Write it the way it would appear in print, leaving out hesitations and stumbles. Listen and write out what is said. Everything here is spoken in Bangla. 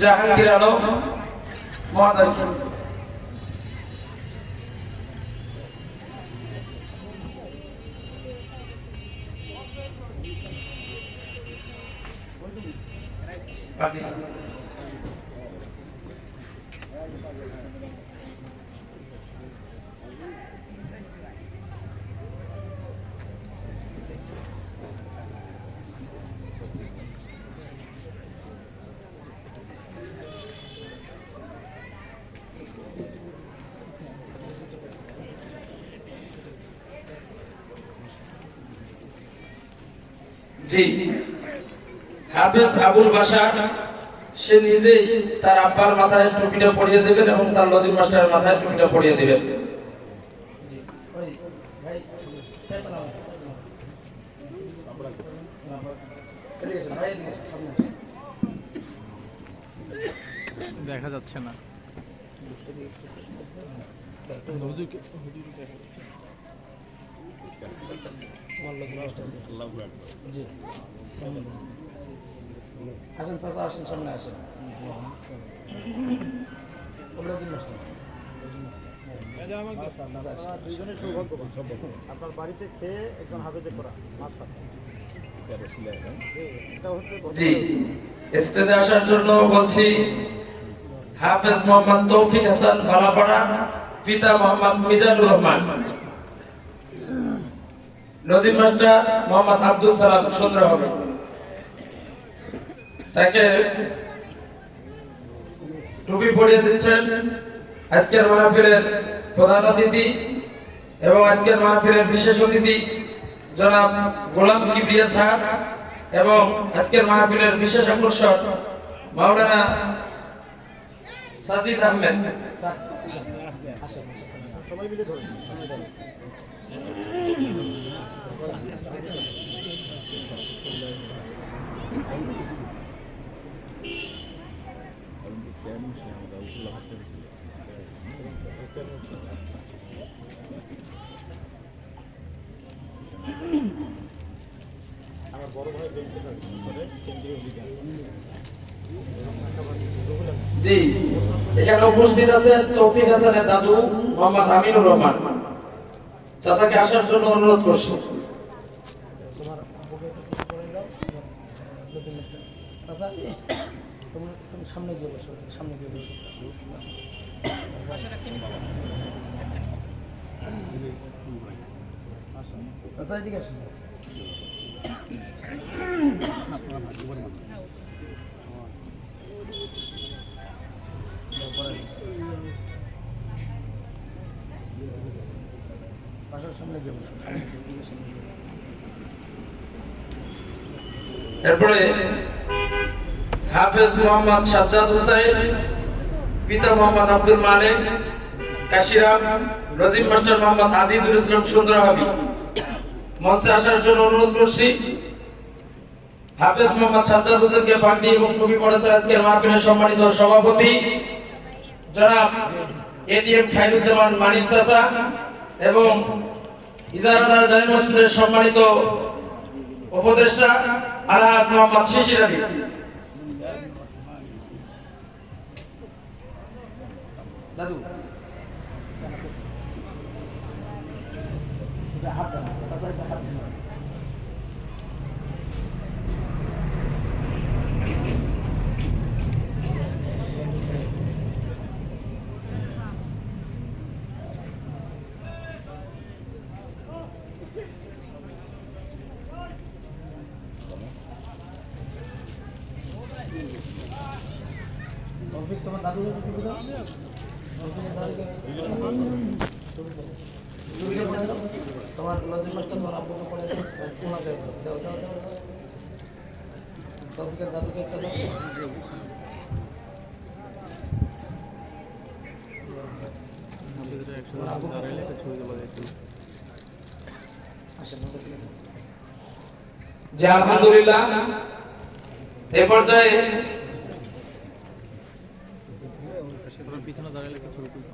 জাহাঙ্গীর আলম মহোদয়কে জি হাফেজ আবুল বাশার সে নিজেই তার আব্বার মাথায় টুপিটা পরিয়ে দেবেন এবং তার লজিক মাস্টারের মাথায় টুপিটা পরিয়ে দেবেন। জি ওই ভাই দেখা যাচ্ছে না। আসেন চাচা, আসেন সামনে আসেন। দুইজনের সৌভাগ্যবান। আপনার বাড়িতে খেয়ে একজন হাফেজে করা মাছ জি স্টেজে আসার জন্য বলছি হাফেজ মোহাম্মদ তৌফিক হাসান বালাপাড়া, পিতা মোহাম্মদ মিজানুর রহমান, নজির মাস্টার মোহাম্মদ আব্দুল সালাম সুন্দর হবে। তাকে টুপি পরিয়ে দিচ্ছেন আজকের মাহফিলের প্রধান অতিথি এবং আজকের মাহফিলের বিশেষ অতিথি জনাব গোলাম কিবরিয়া স্যার এবং আজকের মাহফিলের বিশেষ আকর্ষণ মাওলানা সাজিদ আহমেদ। সবাই মিলে ধরুন। আমার বড় ভাই কেন্দ্রীয় অধিকার। জি এখানে উপস্থিত আছেন তৌফিক হাসানের দাদু মোহাম্মদ আমিনুর রহমান। চাচাকে আসার জন্য অনুরোধ করছি। সামনে গিয়ে বসো, সামনে গিয়ে বসো। চাচা এদিকে আসেন। বাসার সামনে গিয়ে বসো। এরপরে হাফেজ মোহাম্মদ সাজ্জাদ হোসেন, পিতা মোহাম্মদ আব্দুল মালিক কাশিরাম, নজিব মাস্টার মোহাম্মদ আজিজুল ইসলাম সুন্দরহাবি মঞ্চে আসার জন্য অনুরোধ করছি। হাফেজ মোহাম্মদ সাজ্জাদ হোসেনকে পাগড়ি এবং টুপি পড়েছেন আজকের মাহফিলের সম্মানিত সভাপতি জনাব এটিএম খায়রুজ্জামান মানিক চাচা এবং ইজারাদার জামি মসজিদের সম্মানিত উপদেষ্টা আলহাজ মোহাম্মদ শিশির আলী। দাদু হাত দেন, চাচাকে হাত দেন। অফিস তোমার দাদু টুপি দাও, অফিসের দাদুকে তোমার লজিক মাস্টার তোমার আব্বুকে পড়ে ওনাকে দাও দাও দাও দাও। তৌফিকের দাদুকে একটা দাও। জি আলহামদুলিল্লাহ এ পর্যায়ে পিছনে দাঁড়ালে ছবি তুলতে